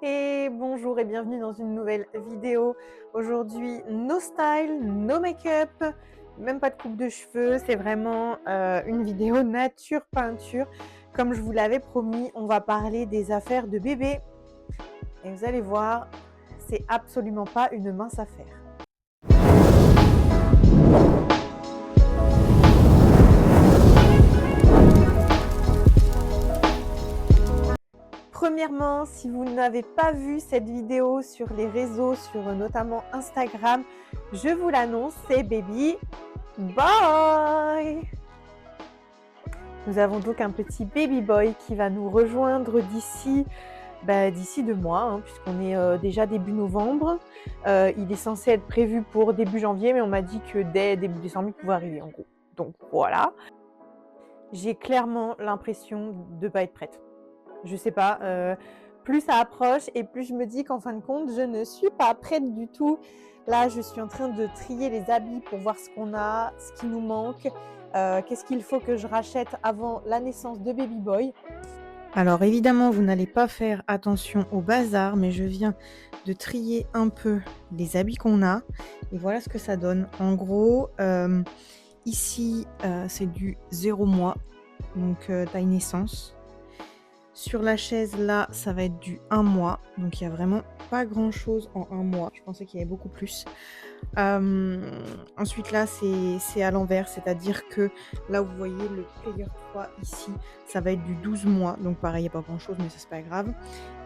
Et bonjour et bienvenue dans une nouvelle vidéo. Aujourd'hui, no style, no make-up, même pas de coupe de cheveux. C'est vraiment une vidéo nature peinture. Comme je vous l'avais promis, on va parler des affaires de bébé. Et vous allez voir, c'est absolument pas une mince affaire. Premièrement, si vous n'avez pas vu cette vidéo sur les réseaux, sur notamment Instagram, je vous l'annonce, c'est Baby Boy. Nous avons donc un petit Baby Boy qui va nous rejoindre d'ici 2 mois, hein, puisqu'on est déjà début novembre. Il est censé être prévu pour début janvier, mais on m'a dit que dès début décembre, il pouvait arriver en gros. Donc voilà. J'ai clairement l'impression de ne pas être prête. Je sais pas, plus ça approche et plus je me dis qu'en fin de compte, je ne suis pas prête du tout. Là, je suis en train de trier les habits pour voir ce qu'on a, ce qui nous manque, qu'est-ce qu'il faut que je rachète avant la naissance de Baby Boy. Alors évidemment, vous n'allez pas faire attention au bazar, mais je viens de trier un peu les habits qu'on a et voilà ce que ça donne. En gros, ici, c'est du 0 mois, donc taille naissance. Sur la chaise, là, ça va être du 1 mois. Donc, il n'y a vraiment pas grand-chose en 1 mois. Je pensais qu'il y avait beaucoup plus. Ensuite, là, c'est à l'envers. C'est-à-dire que là, vous voyez le Player 3 ici, ça va être du 12 mois. Donc, pareil, il n'y a pas grand-chose, mais ça, c'est pas grave.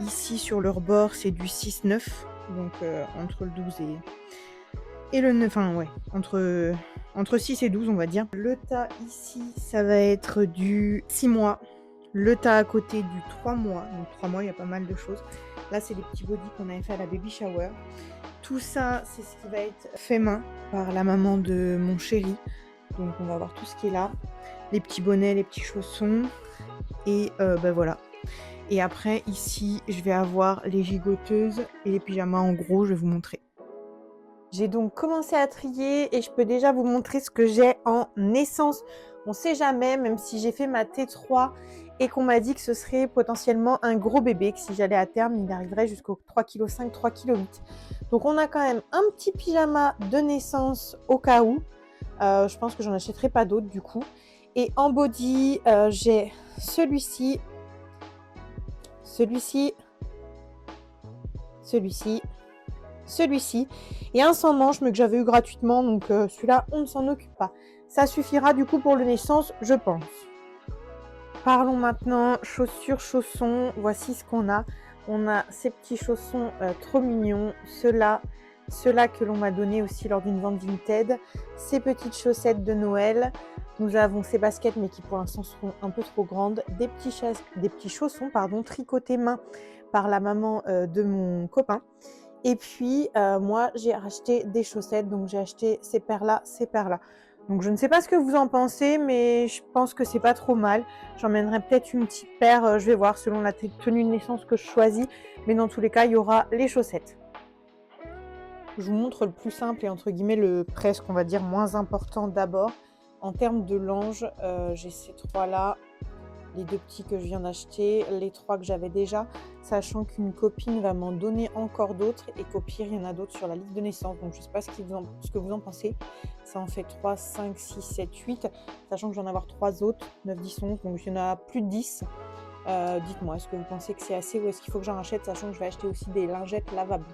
Ici, sur leur bord, c'est du 6-9. Donc, entre le 12 et le 9. Enfin, ouais, entre 6 et 12, on va dire. Le tas ici, ça va être du 6 mois. Le tas à côté du 3 mois. Donc 3 mois, il y a pas mal de choses. Là, c'est les petits bodys qu'on avait fait à la baby shower. Tout ça, c'est ce qui va être fait main par la maman de mon chéri. Donc on va voir tout ce qui est là. Les petits bonnets, les petits chaussons. Et voilà. Et après, ici, je vais avoir les gigoteuses et les pyjamas. En gros, je vais vous montrer. J'ai donc commencé à trier et je peux déjà vous montrer ce que j'ai en naissance. On ne sait jamais, même si j'ai fait ma T3 et qu'on m'a dit que ce serait potentiellement un gros bébé, que si j'allais à terme, il arriverait jusqu'au 3,5 kg, 3,8 kg. Donc on a quand même un petit pyjama de naissance au cas où. Je pense que j'en achèterai pas d'autres du coup. Et en body, j'ai celui-ci, celui-ci, celui-ci, celui-ci et un sans manche mais que j'avais eu gratuitement, donc celui-là on ne s'en occupe pas. Ça suffira du coup pour le naissance, je pense. Parlons maintenant chaussures, chaussons. Voici ce qu'on a. On a ces petits chaussons trop mignons, ceux-là que l'on m'a donné aussi lors d'une vente Vinted, ces petites chaussettes de Noël. Nous avons ces baskets mais qui pour l'instant seront un peu trop grandes, des petits chaussons tricotés main par la maman de mon copain. Et puis, moi, j'ai racheté des chaussettes, donc j'ai acheté ces paires-là, ces paires-là. Donc je ne sais pas ce que vous en pensez, mais je pense que c'est pas trop mal. J'emmènerai peut-être une petite paire, je vais voir selon la tenue de naissance que je choisis. Mais dans tous les cas, il y aura les chaussettes. Je vous montre le plus simple et entre guillemets le presque, on va dire, moins important d'abord. En termes de lange, j'ai ces trois-là. Les 2 petits que je viens d'acheter, les 3 que j'avais déjà, sachant qu'une copine va m'en donner encore d'autres et qu'au pire, il y en a d'autres sur la liste de naissance. Donc, je ne sais pas ce que vous en pensez. Ça en fait 3, 5, 6, 7, 8, sachant que j'en ai avoir 3 autres, 9, 10, 11, donc il y en a plus de 10. Dites-moi, est-ce que vous pensez que c'est assez ou est-ce qu'il faut que j'en rachète, sachant que je vais acheter aussi des lingettes lavables.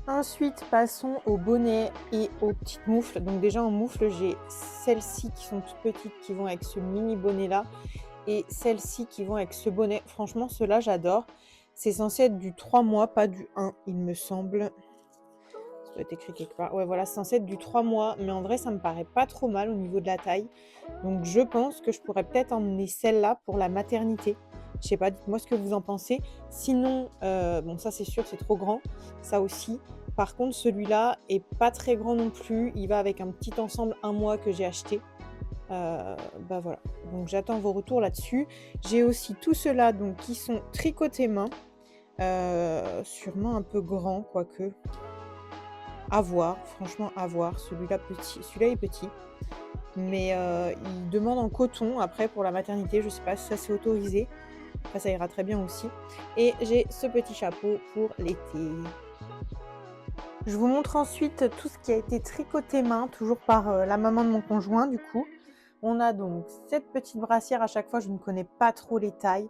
Ensuite, passons aux bonnets et aux petites moufles. Donc déjà en moufle, j'ai celles-ci qui sont toutes petites, qui vont avec ce mini bonnet-là, et celles-ci qui vont avec ce bonnet. Franchement, ceux-là, j'adore. C'est censé être du 3 mois, pas du 1, il me semble. Ça doit être écrit quelque part. Ouais, voilà, c'est censé être du 3 mois, mais en vrai, ça me paraît pas trop mal au niveau de la taille. Donc je pense que je pourrais peut-être emmener celle-là pour la maternité. Je sais pas, dites-moi ce que vous en pensez. Sinon, bon, ça c'est sûr, c'est trop grand. Ça aussi. Par contre, celui-là est pas très grand non plus. Il va avec un petit ensemble 1 mois que j'ai acheté. Voilà. Donc j'attends vos retours là-dessus. J'ai aussi tout cela donc qui sont tricotés main. Sûrement un peu grand, quoique. À voir, franchement à voir. Celui-là est petit. Mais il demande en coton après pour la maternité. Je sais pas si ça c'est autorisé. Enfin, ça ira très bien aussi. Et j'ai ce petit chapeau pour l'été. Je vous montre ensuite tout ce qui a été tricoté main, toujours par la maman de mon conjoint du coup. On a donc cette petite brassière, à chaque fois je ne connais pas trop les tailles,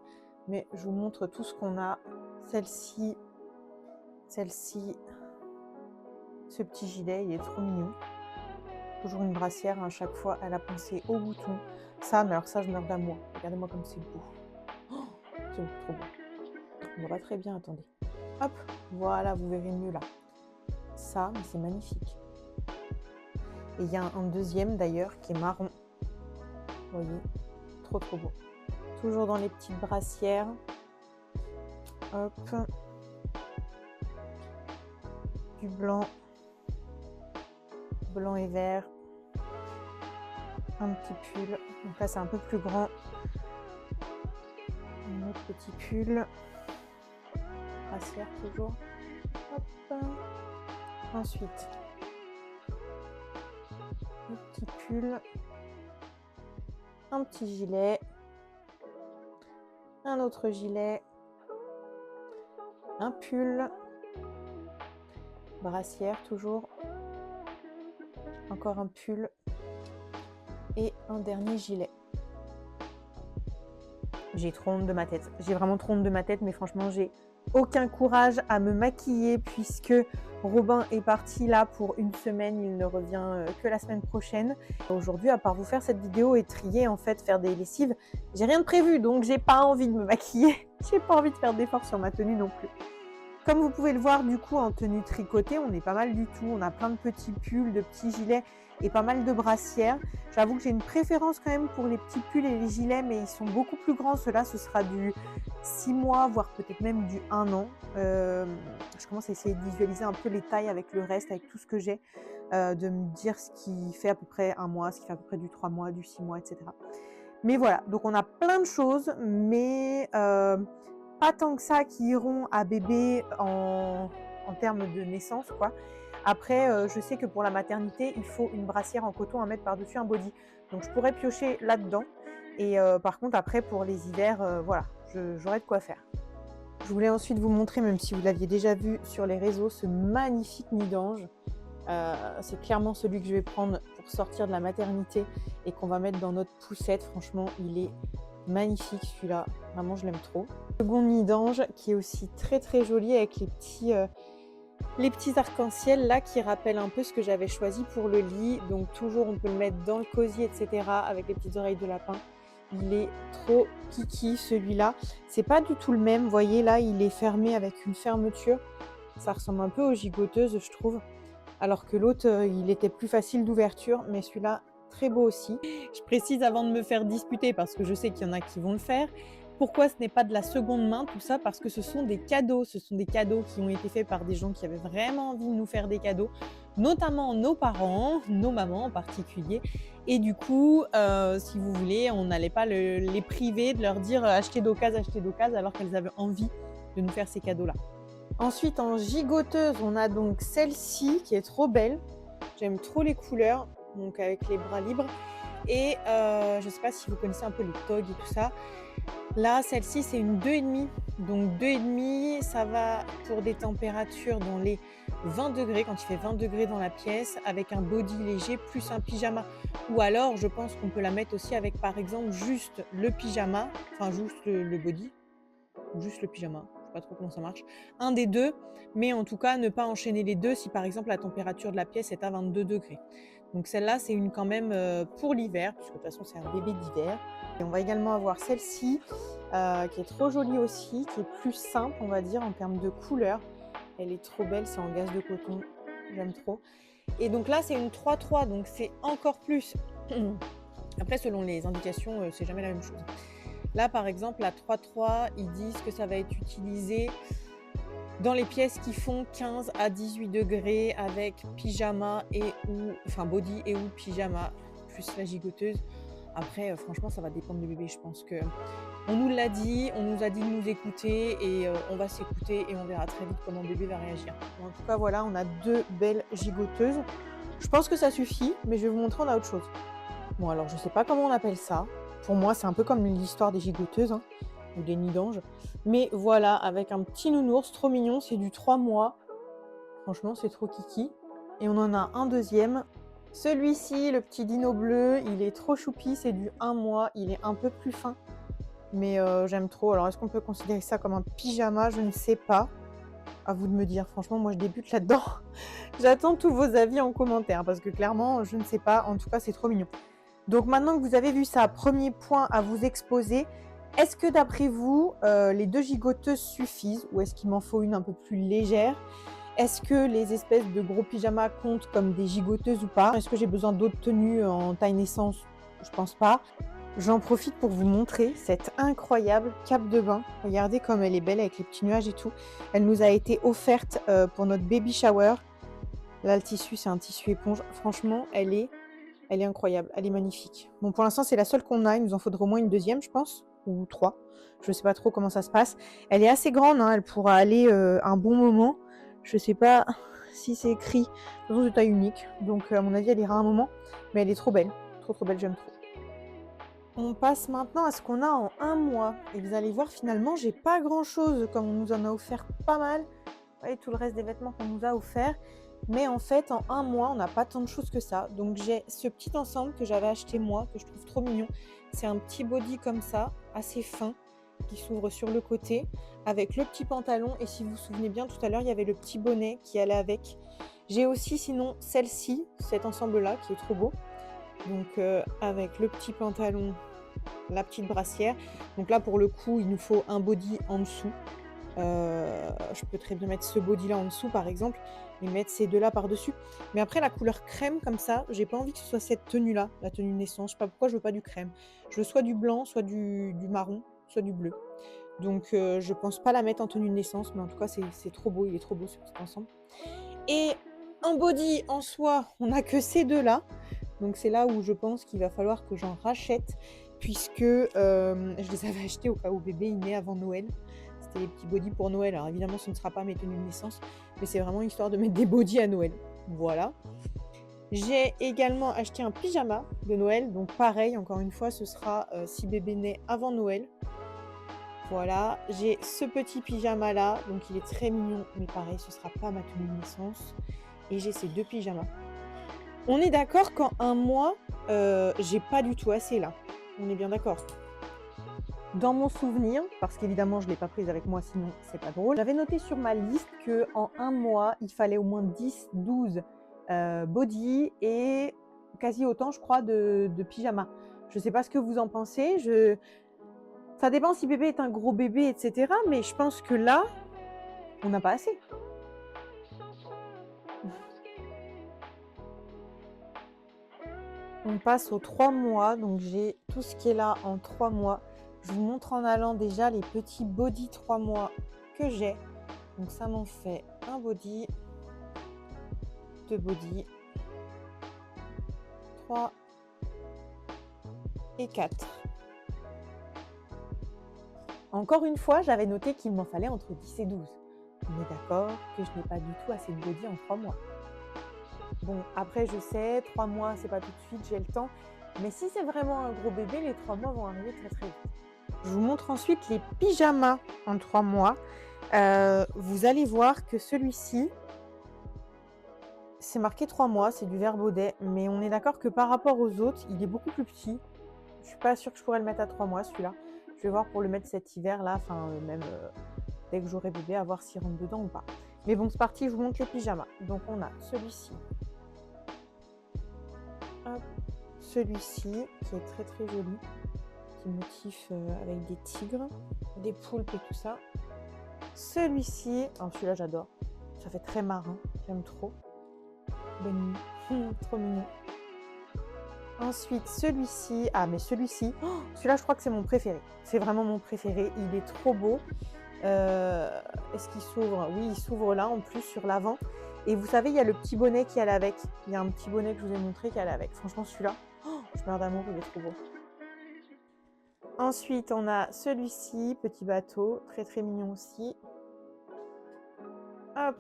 mais je vous montre tout ce qu'on a. Celle-ci, ce petit gilet, il est trop mignon. Toujours une brassière, à chaque fois elle a pensé au bouton. Ça, mais alors ça je meurs d'amour. Regardez-moi comme c'est beau. Oh, c'est trop beau. On voit pas très bien, attendez. Hop, voilà, vous verrez mieux là. Ça, mais c'est magnifique. Et il y a un deuxième d'ailleurs qui est marron. Vous voyez, trop beau. Toujours dans les petites brassières. Hop. Du blanc. Blanc et vert. Un petit pull. Donc là, c'est un peu plus grand. Un autre petit pull. Brassière toujours. Hop. Ensuite, le petit pull, un petit gilet, un autre gilet, un pull, brassière toujours, encore un pull et un dernier gilet. J'ai trop honte de ma tête. J'ai vraiment trop honte de ma tête, mais franchement, j'ai aucun courage à me maquiller puisque Robin est parti là pour une semaine. Il ne revient que la semaine prochaine. Aujourd'hui, à part vous faire cette vidéo et trier, en fait, faire des lessives, j'ai rien de prévu, donc j'ai pas envie de me maquiller. J'ai pas envie de faire d'efforts sur ma tenue non plus. Comme vous pouvez le voir, du coup, en tenue tricotée, on est pas mal du tout. On a plein de petits pulls, de petits gilets et pas mal de brassières. J'avoue que j'ai une préférence quand même pour les petits pulls et les gilets, mais ils sont beaucoup plus grands. Ceux-là, ce sera du 6 mois, voire peut-être même du 1 an. Je commence à essayer de visualiser un peu les tailles avec le reste, avec tout ce que j'ai, de me dire ce qui fait à peu près 1 mois, ce qui fait à peu près du 3 mois, du 6 mois, etc. Mais voilà, donc on a plein de choses, mais pas tant que ça qui iront à bébé en termes de naissance, quoi. Après, je sais que pour la maternité, il faut une brassière en coton à mettre par-dessus un body. Donc, je pourrais piocher là-dedans. Et par contre, après, pour les hivers, voilà, j'aurai de quoi faire. Je voulais ensuite vous montrer, même si vous l'aviez déjà vu sur les réseaux, ce magnifique nid d'ange. C'est clairement celui que je vais prendre pour sortir de la maternité et qu'on va mettre dans notre poussette. Franchement, il est magnifique celui-là. Vraiment, je l'aime trop. Second nid d'ange qui est aussi très joli avec les petits arcs-en-ciel là qui rappellent un peu ce que j'avais choisi pour le lit. Donc toujours on peut le mettre dans le cosy, etc. avec les petites oreilles de lapin. Il est trop kiki celui-là. C'est pas du tout le même. Vous voyez là, il est fermé avec une fermeture. Ça ressemble un peu aux gigoteuses, je trouve. Alors que l'autre, il était plus facile d'ouverture. Mais celui-là, très beau aussi. Je précise avant de me faire disputer parce que je sais qu'il y en a qui vont le faire. Pourquoi ce n'est pas de la seconde main, tout ça? Parce que ce sont des cadeaux. Ce sont des cadeaux qui ont été faits par des gens qui avaient vraiment envie de nous faire des cadeaux, notamment nos parents, nos mamans en particulier. Et du coup, si vous voulez, on n'allait pas les priver de leur dire achetez d'occasion, alors qu'elles avaient envie de nous faire ces cadeaux-là. Ensuite, en gigoteuse, on a donc celle-ci qui est trop belle. J'aime trop les couleurs, donc avec les bras libres. Et je ne sais pas si vous connaissez un peu les togs et tout ça. Là, celle-ci, c'est une 2,5. Donc 2,5, ça va pour des températures dans les 20 degrés, quand il fait 20 degrés dans la pièce, avec un body léger plus un pyjama. Ou alors, je pense qu'on peut la mettre aussi avec, par exemple, juste le pyjama, enfin juste le body, ou juste le pyjama. Je ne sais pas trop comment ça marche. Un des deux, mais en tout cas, ne pas enchaîner les deux si, par exemple, la température de la pièce est à 22 degrés. Donc celle-là, c'est une quand même pour l'hiver, puisque de toute façon, c'est un bébé d'hiver. Et on va également avoir celle-ci, qui est trop jolie aussi, qui est plus simple, on va dire, en termes de couleur. Elle est trop belle, c'est en gaze de coton, j'aime trop. Et donc là, c'est une 3-3, donc c'est encore plus. Après, selon les indications, c'est jamais la même chose. Là, par exemple, la 3-3, ils disent que ça va être utilisé dans les pièces qui font 15 à 18 degrés avec pyjama enfin body et ou pyjama, plus la gigoteuse. Après, franchement, ça va dépendre du bébé. Je pense que on nous l'a dit, on nous a dit de nous écouter et on va s'écouter et on verra très vite comment le bébé va réagir. Bon, en tout cas, voilà, on a 2 belles gigoteuses. Je pense que ça suffit, mais je vais vous montrer, on a autre chose. Bon, alors, je sais pas comment on appelle ça. Pour moi, c'est un peu comme l'histoire des gigoteuses, hein. ou des nids d'anges. Mais voilà, avec un petit nounours trop mignon, c'est du 3 mois. Franchement, c'est trop kiki. Et on en a un deuxième. Celui-ci, le petit dino bleu, il est trop choupi, c'est du 1 mois. Il est un peu plus fin, mais j'aime trop. Alors, est-ce qu'on peut considérer ça comme un pyjama? Je ne sais pas. À vous de me dire. Franchement, moi, je débute là-dedans. J'attends tous vos avis en commentaire parce que clairement, je ne sais pas. En tout cas, c'est trop mignon. Donc maintenant que vous avez vu ça, premier point à vous exposer. Est-ce que d'après vous, les 2 gigoteuses suffisent ou est-ce qu'il m'en faut une un peu plus légère? Est-ce que les espèces de gros pyjamas comptent comme des gigoteuses ou pas? Est-ce que j'ai besoin d'autres tenues en taille naissance? Je pense pas. J'en profite pour vous montrer cette incroyable cape de bain. Regardez comme elle est belle avec les petits nuages et tout. Elle nous a été offerte pour notre baby shower. Là, le tissu, c'est un tissu éponge. Franchement, elle est incroyable. Elle est magnifique. Bon, pour l'instant, c'est la seule qu'on a. Il nous en faudrait au moins une deuxième, je pense. Ou 3. Je sais pas trop comment ça se passe. Elle est assez grande. Hein. Elle pourra aller un bon moment. Je sais pas si c'est écrit. De toute façon, c'est taille unique. Donc, à mon avis, elle ira un moment. Mais elle est trop belle. Trop, trop belle. J'aime trop. On passe maintenant à ce qu'on a en 1 mois. Et vous allez voir, finalement, j'ai pas grand-chose, comme on nous en a offert pas mal. Et tout le reste des vêtements qu'on nous a offert. Mais en fait, en 1 mois, on n'a pas tant de choses que ça. Donc, j'ai ce petit ensemble que j'avais acheté moi, que je trouve trop mignon. C'est un petit body comme ça, assez fin, qui s'ouvre sur le côté, avec le petit pantalon. Et si vous vous souvenez bien, tout à l'heure, il y avait le petit bonnet qui allait avec. J'ai aussi, sinon, celle-ci, cet ensemble-là, qui est trop beau. Donc avec le petit pantalon, la petite brassière. Donc là pour le coup il nous faut un body en dessous. Je peux très bien mettre ce body là en dessous par exemple et mettre ces deux là par dessus. Mais après la couleur crème comme ça, j'ai pas envie que ce soit cette tenue là, la tenue de naissance. Je sais pas pourquoi je veux pas du crème. Je veux soit du blanc, soit du marron, soit du bleu. Donc je pense pas la mettre en tenue de naissance, mais en tout cas c'est trop beau, il est trop beau ce petit ensemble. Et un body en soi, on n'a que ces deux là. Donc c'est là où je pense qu'il va falloir que j'en rachète puisque je les avais achetés au cas où bébé il naît avant Noël. C'était les petits bodys pour Noël. Alors évidemment ce ne sera pas mes tenues de naissance, mais c'est vraiment histoire de mettre des bodys à Noël. Voilà. J'ai également acheté un pyjama de Noël. Donc pareil, encore une fois, ce sera si bébé naît avant Noël. Voilà. J'ai ce petit pyjama là. Donc il est très mignon, mais pareil, ce sera pas ma tenue de naissance. Et j'ai ces 2 pyjamas. On est d'accord qu'en 1 mois, j'ai pas du tout assez là. On est bien d'accord. Dans mon souvenir, parce qu'évidemment je ne l'ai pas prise avec moi sinon c'est pas drôle, j'avais noté sur ma liste qu'en 1 mois, il fallait au moins 10-12 body et quasi autant je crois de pyjama. Je sais pas ce que vous en pensez. Ça dépend si bébé est un gros bébé, etc. Mais je pense que là, on n'a pas assez. On passe aux 3 mois, donc j'ai tout ce qui est là en 3 mois. Je vous montre en allant déjà les petits body 3 mois que j'ai. Donc ça m'en fait un body, 2 body, 3 et 4. Encore une fois, j'avais noté qu'il m'en fallait entre 10 et 12. On est d'accord que je n'ai pas du tout assez de body en 3 mois. Bon, après je sais, 3 mois c'est pas tout de suite, j'ai le temps. Mais si c'est vraiment un gros bébé, les 3 mois vont arriver très très vite. Je vous montre ensuite les pyjamas en 3 mois. Vous allez voir que celui-ci, c'est marqué 3 mois, c'est du vert baudet. Mais on est d'accord que par rapport aux autres, il est beaucoup plus petit. Je suis pas sûre que je pourrais le mettre à 3 mois celui-là. Je vais voir pour le mettre cet hiver-là, enfin même dès que j'aurai bébé, à voir s'il rentre dedans ou pas. Mais bon, c'est parti, je vous montre les pyjamas. Donc on a celui-ci. Hop. Celui-ci, qui est très très joli. Petit motif avec des tigres, des poulpes et tout ça. Celui-ci, alors celui-là j'adore. Ça fait très marin, j'aime trop. Bonne nuit, trop mignon. Ensuite, celui-ci, ah mais celui-ci, celui-là je crois que c'est mon préféré. C'est vraiment mon préféré, il est trop beau. Est-ce qu'il s'ouvre? Oui, il s'ouvre là en plus sur l'avant. Et vous savez, il y a le petit bonnet qui allait avec. Il y a un petit bonnet que je vous ai montré qui allait avec. Franchement, celui-là, je meurs d'amour, il est trop beau. Ensuite, on a celui-ci, petit bateau, très très mignon aussi. Hop,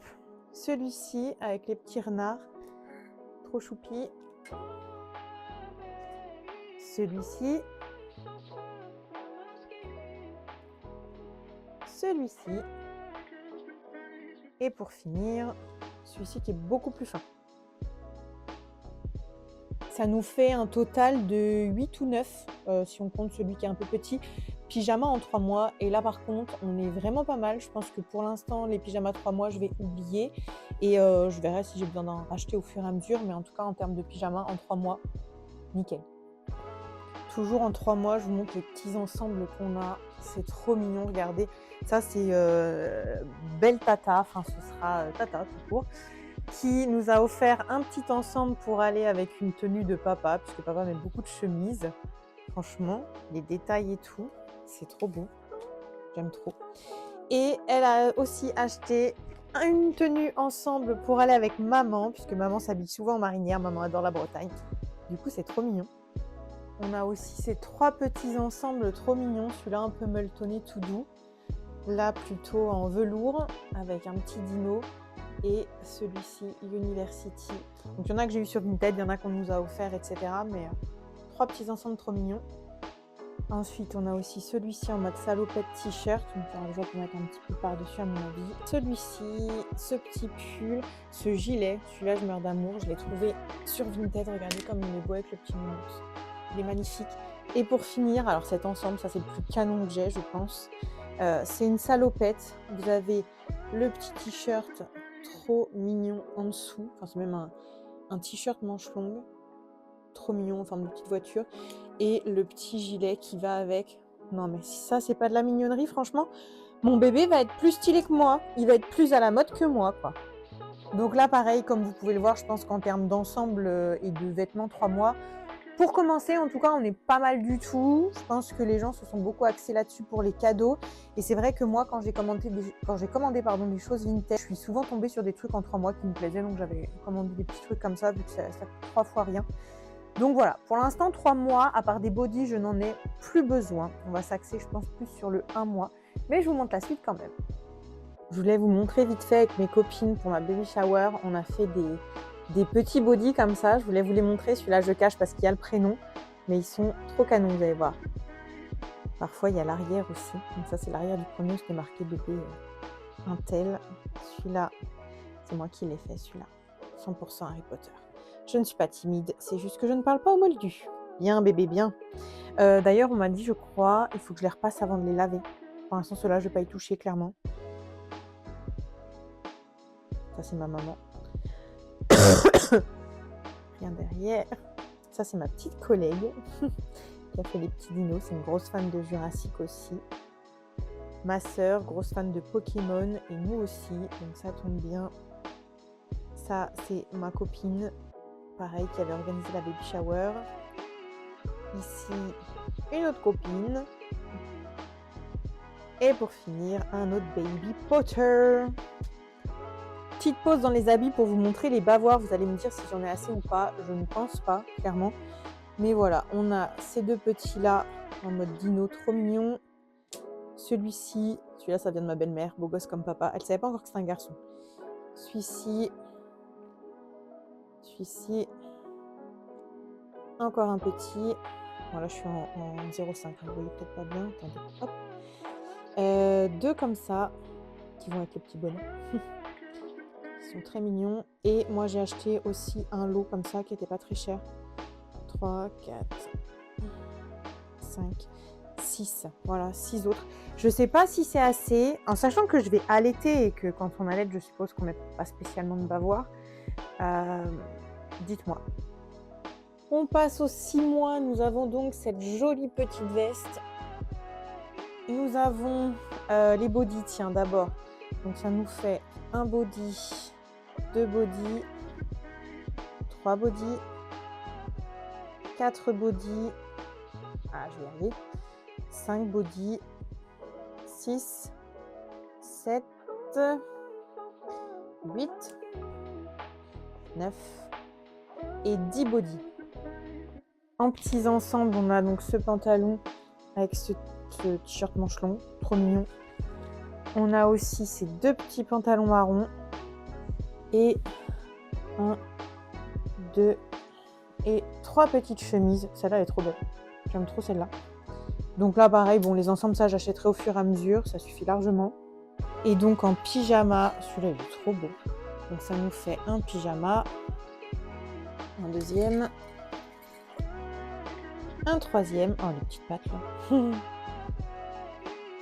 celui-ci avec les petits renards, trop choupi. Celui-ci. celui-ci. Et pour finir, celui-ci qui est beaucoup plus fin. Ça nous fait un total de 8 ou 9, si on compte celui qui est un peu petit. Pyjama en 3 mois. Et là, par contre, on est vraiment pas mal. Je pense que pour l'instant, les pyjamas 3 mois, je vais oublier. Et je verrai si j'ai besoin d'en racheter au fur et à mesure. Mais en tout cas, en termes de pyjama, en 3 mois, nickel. Toujours en 3 mois, je vous montre les petits ensembles qu'on a. C'est trop mignon, regardez. Ça, c'est Belle Tata. Enfin, ce sera Tata tout court. Qui nous a offert un petit ensemble pour aller avec une tenue de papa. Puisque papa met beaucoup de chemises. Franchement, les détails et tout. C'est trop beau, j'aime trop. Et elle a aussi acheté une tenue ensemble pour aller avec maman, puisque maman s'habille souvent en marinière, maman adore la Bretagne. Du coup, c'est trop mignon. On a aussi ces 3 petits ensembles trop mignons, celui-là un peu molletonné, tout doux. Là, plutôt en velours, avec un petit dino. Et celui-ci, University. Donc, il y en a que j'ai eu sur Vinted, il y en a qu'on nous a offert, etc. Mais 3 petits ensembles trop mignons. Ensuite, on a aussi celui-ci en mode salopette t-shirt. Donc, il y aura déjà pour mettre un petit peu par-dessus à mon avis. Celui-ci, ce petit pull, ce gilet. Celui-là, je meurs d'amour. Je l'ai trouvé sur Vinted. Regardez comme il est beau avec le petit nounours. Il est magnifique. Et pour finir, alors cet ensemble, ça c'est le plus canon que j'ai, je pense. C'est une salopette. Vous avez le petit t-shirt trop mignon en dessous. Enfin, c'est même un t-shirt manche longue. Trop mignon en forme de petite voiture. Et le petit gilet qui va avec. Non mais si ça c'est pas de la mignonnerie, franchement, mon bébé va être plus stylé que moi. Il va être plus à la mode que moi, quoi. Donc là pareil, comme vous pouvez le voir, je pense qu'en termes d'ensemble et de vêtements 3 mois, pour commencer en tout cas on est pas mal du tout. Je pense que les gens se sont beaucoup axés là-dessus pour les cadeaux. Et c'est vrai que moi quand j'ai commandé des choses vintage, je suis souvent tombée sur des trucs en 3 mois qui me plaisaient. Donc j'avais commandé des petits trucs comme ça vu que ça coûte 3 fois rien. Donc voilà, pour l'instant 3 mois, à part des bodys, je n'en ai plus besoin. On va s'axer, je pense, plus sur le 1 mois. Mais je vous montre la suite quand même. Je voulais vous montrer vite fait avec mes copines pour ma baby shower. On a fait des petits bodys comme ça. Je voulais vous les montrer. Celui-là, je cache parce qu'il y a le prénom. Mais ils sont trop canons, vous allez voir. Parfois, il y a l'arrière aussi. Donc ça, c'est l'arrière du premier. C'était marqué bébé un tel. Celui-là, c'est moi qui l'ai fait, celui-là. 100% Harry Potter. Je ne suis pas timide, c'est juste que je ne parle pas au moldu. Bien bébé, bien. D'ailleurs, on m'a dit, je crois, il faut que je les repasse avant de les laver. Pour l'instant, ceux-là, je ne vais pas y toucher, clairement. Ça, c'est ma maman. Rien derrière. Ça, c'est ma petite collègue qui a fait les petits dinos. C'est une grosse fan de Jurassic aussi. Ma sœur, grosse fan de Pokémon. Et nous aussi, donc ça tombe bien. Ça, c'est ma copine. Pareil, qui avait organisé la baby shower. Ici, une autre copine. Et pour finir, un autre baby Potter. Petite pause dans les habits pour vous montrer les bavoirs. Vous allez me dire si j'en ai assez ou pas. Je ne pense pas, clairement. Mais voilà, on a ces 2 petits-là en mode dino, trop mignon. Celui-ci, celui-là, ça vient de ma belle-mère, beau gosse comme papa. Elle ne savait pas encore que c'était un garçon. Celui-ci. Encore un petit. Voilà, je suis en 0,5. Vous voyez peut-être pas bien. Attendez. Hop. 2 comme ça, qui vont avec le petit bonnet. Ils sont très mignons. Et moi, j'ai acheté aussi un lot comme ça qui n'était pas très cher. 3, 4, 5, 6. Voilà, 6 autres. Je ne sais pas si c'est assez. En sachant que je vais allaiter et que quand on allaite, je suppose qu'on ne met pas spécialement de bavoir. Dites-moi. On passe aux 6 mois. Nous avons donc cette jolie petite veste. Nous avons les bodys. Tiens, d'abord. Donc, ça nous fait un body, 2 bodys, 3 bodys, 4 bodys. Ah, je vais y arriver. 5 bodys, 6, 7, 8, 9 et 10 bodys. En petits ensembles, on a donc ce pantalon avec ce t-shirt manche long, trop mignon. On a aussi ces 2 petits pantalons marrons et 1, 2 et 3 petites chemises. Celle-là elle est trop belle. J'aime trop celle-là. Donc là, pareil, bon, les ensembles, ça, j'achèterai au fur et à mesure. Ça suffit largement. Et donc, en pyjama, celui-là, il est trop beau. Donc, ça nous fait un pyjama, un deuxième, un troisième. Oh, les petites pattes, là.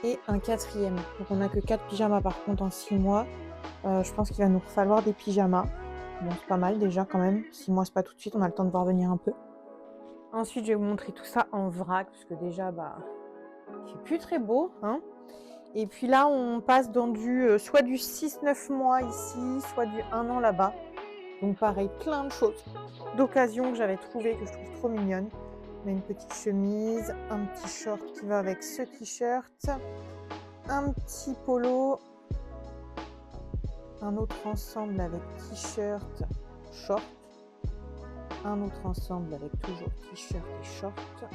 Et un quatrième. Donc, on n'a que 4 pyjamas, par contre, en 6 mois. Je pense qu'il va nous falloir des pyjamas. Bon, c'est pas mal, déjà, quand même. 6 mois, c'est pas tout de suite. On a le temps de voir venir un peu. Ensuite, je vais vous montrer tout ça en vrac, parce que déjà, bah, c'est plus très beau, hein. Et puis là, on passe dans soit du 6-9 mois ici, soit du 1 an là-bas. Donc pareil, plein de choses d'occasion que j'avais trouvées, que je trouve trop mignonnes. On a une petite chemise, un petit short qui va avec ce t-shirt, un petit polo, un autre ensemble avec t-shirt, short, un autre ensemble avec toujours t-shirt et short,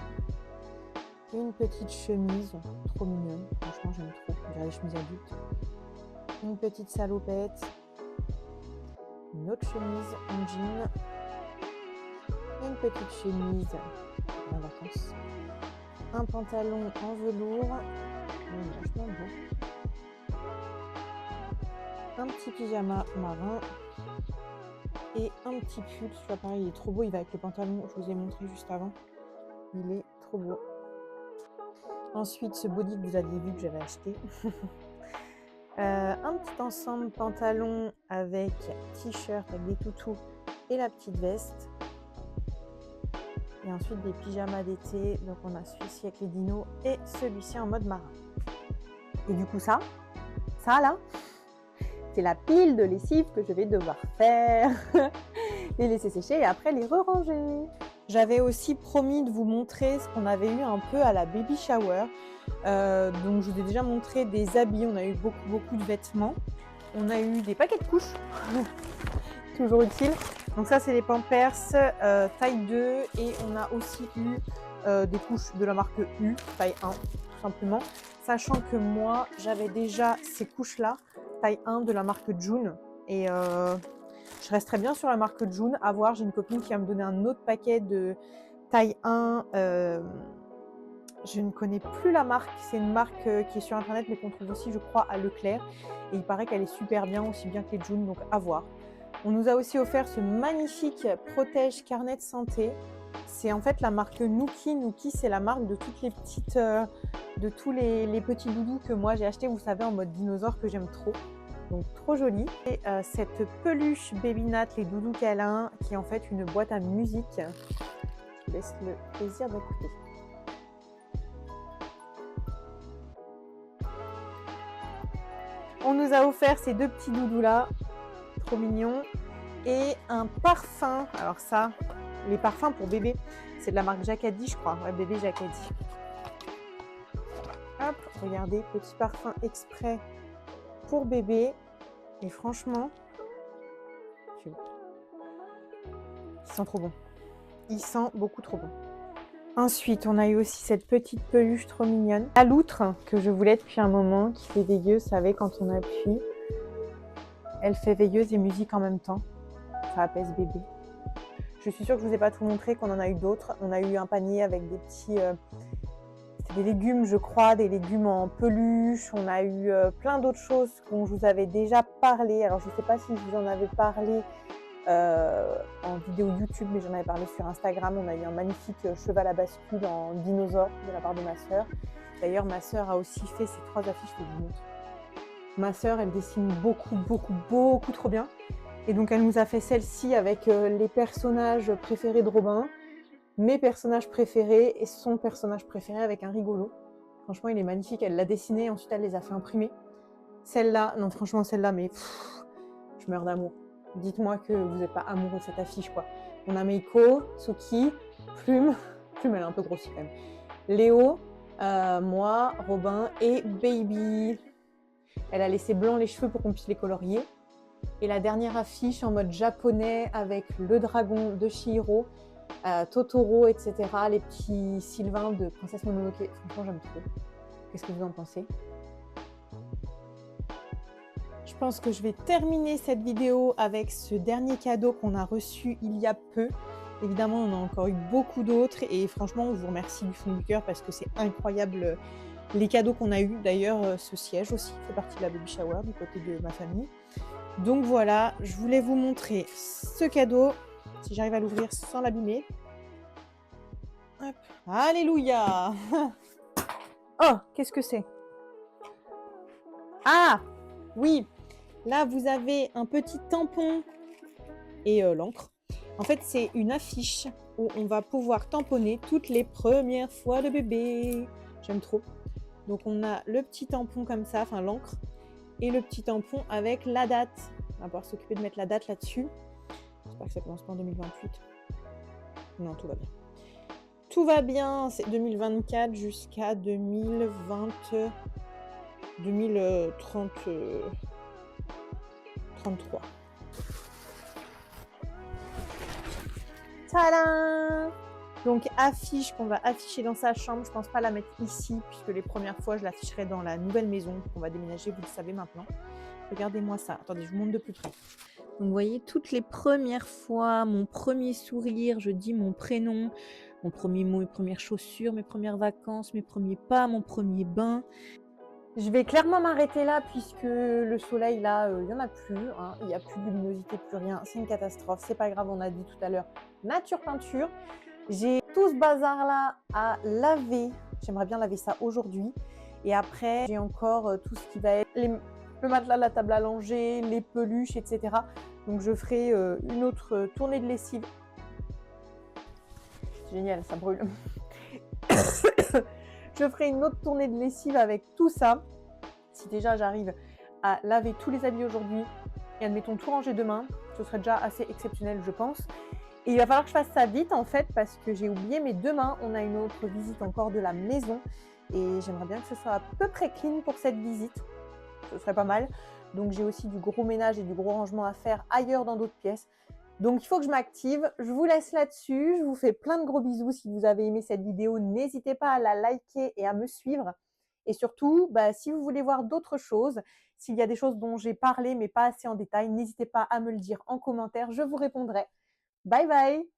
une petite chemise, trop mignonne, franchement j'aime trop, on dirait les chemises adultes, une petite salopette, une autre chemise en jean, une petite chemise en vacances, un pantalon en velours, vachement beau, un petit pyjama marin et un petit pull. Celui-là pareil, il est trop beau, il va avec le pantalon, je vous ai montré juste avant, il est trop beau. Ensuite, ce body que vous aviez vu que j'avais acheté. Un petit ensemble pantalon avec t-shirt, avec des toutous et la petite veste. Et ensuite des pyjamas d'été. Donc on a celui-ci avec les dinos et celui-ci en mode marin. Et du coup ça là, c'est la pile de lessive que je vais devoir faire. Les laisser sécher et après les re-ranger. J'avais aussi promis de vous montrer ce qu'on avait eu un peu à la baby shower. Donc je vous ai déjà montré des habits, on a eu beaucoup de vêtements. On a eu des paquets de couches, toujours utile. Donc ça c'est les Pampers taille 2 et on a aussi eu des couches de la marque U, taille 1 tout simplement. Sachant que moi j'avais déjà ces couches là, taille 1 de la marque June et je resterai bien sur la marque June, à voir. J'ai une copine qui va me donner un autre paquet de taille 1. Je ne connais plus la marque. C'est une marque qui est sur internet mais qu'on trouve aussi, je crois, à Leclerc. Et il paraît qu'elle est super bien, aussi bien que les June, donc à voir. On nous a aussi offert ce magnifique protège carnet de santé. C'est en fait la marque Nuki. Nuki, c'est la marque de toutes les petites, de tous les petits doudous que moi j'ai acheté, vous savez, en mode dinosaure que j'aime trop. Donc trop joli. Et cette peluche Baby Nat, les doudous câlins, qui est en fait une boîte à musique. Je vous laisse le plaisir d'écouter. On nous a offert ces deux petits doudous là, trop mignons. Et un parfum. Alors ça, les parfums pour bébé, c'est de la marque Jacadi, je crois. Ouais, bébé Jacadi. Hop, regardez, petit parfum exprès pour bébé. Et franchement, il sent trop bon. Il sent beaucoup trop bon. Ensuite, on a eu aussi cette petite peluche trop mignonne. La loutre, que je voulais depuis un moment, qui fait veilleuse, vous savez, quand on appuie. Elle fait veilleuse et musique en même temps. Ça apaise bébé. Je suis sûre que je ne vous ai pas tout montré, qu'on en a eu d'autres. On a eu un panier avec des petits... des légumes, je crois, des légumes en peluche. On a eu plein d'autres choses dont je vous avais déjà parlé. Alors, je ne sais pas si je vous en avais parlé en vidéo YouTube, mais j'en avais parlé sur Instagram. On a eu un magnifique cheval à bascule en dinosaure de la part de ma sœur. D'ailleurs, ma sœur a aussi fait ces 3 affiches que je vous montre. Ma sœur, elle dessine beaucoup trop bien. Et donc, elle nous a fait celle-ci avec les personnages préférés de Robin, mes personnages préférés et son personnage préféré avec un rigolo. Franchement, il est magnifique. Elle l'a dessiné, ensuite elle les a fait imprimer. Celle-là, non franchement celle-là, mais je meurs d'amour. Dites-moi que vous n'êtes pas amoureux de cette affiche, quoi. On a Meiko, Tsuki, Plume elle est un peu grossie quand même. Léo, moi, Robin et Baby. Elle a laissé blanc les cheveux pour qu'on puisse les colorier. Et la dernière affiche en mode japonais avec le dragon de Chihiro, Totoro, etc. Les petits Sylvains de Princesse Mononoke. Franchement, j'aime trop. Qu'est-ce que vous en pensez? Je pense que je vais terminer cette vidéo avec ce dernier cadeau qu'on a reçu il y a peu. Évidemment, on a encore eu beaucoup d'autres et franchement, on vous remercie du fond du cœur parce que c'est incroyable, les cadeaux qu'on a eus. D'ailleurs, ce siège aussi fait partie de la baby shower du côté de ma famille. Donc voilà, je voulais vous montrer ce cadeau, si j'arrive à l'ouvrir sans l'abîmer. Hop, alléluia! Oh, qu'est-ce que c'est? Ah! Oui, là vous avez un petit tampon et l'encre. En fait, c'est une affiche où on va pouvoir tamponner toutes les premières fois de bébé. J'aime trop. Donc on a le petit tampon comme ça, enfin l'encre, et le petit tampon avec la date. On va pouvoir s'occuper de mettre la date là-dessus. J'espère que ça commence pas en 2028. Non, tout va bien. Tout va bien, c'est 2024 jusqu'à 2033. Tadam! Donc affiche qu'on va afficher dans sa chambre. Je pense pas la mettre ici puisque les premières fois je l'afficherai dans la nouvelle maison qu'on va déménager, vous le savez maintenant. Regardez-moi ça. Attendez, je vous montre de plus près. Donc vous voyez toutes les premières fois, mon premier sourire, je dis mon prénom, mon premier mot, mes premières chaussures, mes premières vacances, mes premiers pas, mon premier bain. Je vais clairement m'arrêter là puisque le soleil là, il n'y en a plus, hein. Il n'y a plus de luminosité, plus rien. C'est une catastrophe. C'est pas grave, on a dit tout à l'heure nature peinture. J'ai tout ce bazar là à laver. J'aimerais bien laver ça aujourd'hui. Et après, j'ai encore tout ce qui va être le matelas, la table à langer, les peluches, etc. Donc je ferai une autre tournée de lessive. Génial, ça brûle. Je ferai une autre tournée de lessive avec tout ça. Si déjà j'arrive à laver tous les habits aujourd'hui et admettons tout ranger demain, ce serait déjà assez exceptionnel, je pense. Et il va falloir que je fasse ça vite en fait parce que j'ai oublié, mais demain on a une autre visite encore de la maison et j'aimerais bien que ce soit à peu près clean pour cette visite. Ce serait pas mal. Donc j'ai aussi du gros ménage et du gros rangement à faire ailleurs dans d'autres pièces. Donc il faut que je m'active. Je vous laisse là-dessus. Je vous fais plein de gros bisous. Si vous avez aimé cette vidéo, n'hésitez pas à la liker et à me suivre. Et surtout, si vous voulez voir d'autres choses, s'il y a des choses dont j'ai parlé mais pas assez en détail, n'hésitez pas à me le dire en commentaire. Je vous répondrai. Bye bye!